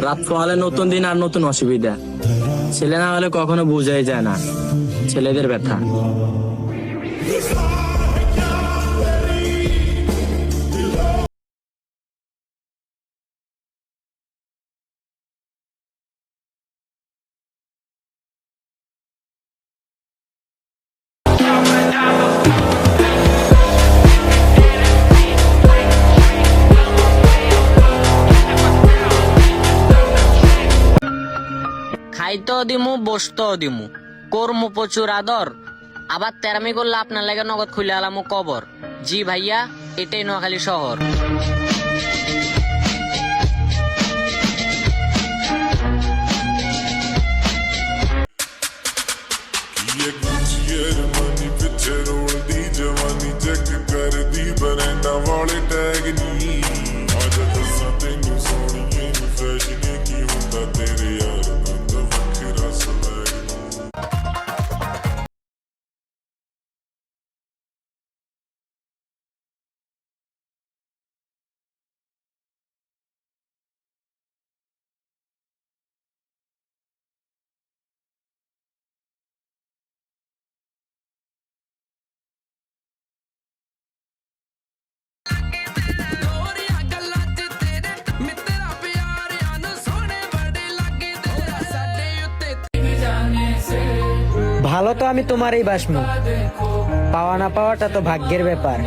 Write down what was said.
রাত পোহালে নতুন দিন আর নতুন অসুবিধা। ছেলে না হলে কখনো বোঝাই যায় না ছেলেদের ব্যথা। খাইতেও দিমু বসতেও দিমু, করমু প্রচুর আদর, আবার তেরামি করলে আপনার লাগে নগদ খুলে আলামু কবর। জি ভাইয়া, এটাই নোয়াখালী শহর। ভালো তো আমি তোমারই বাসমু, পাওয়া না পাওয়াটা তো ভাগ্যের ব্যাপার।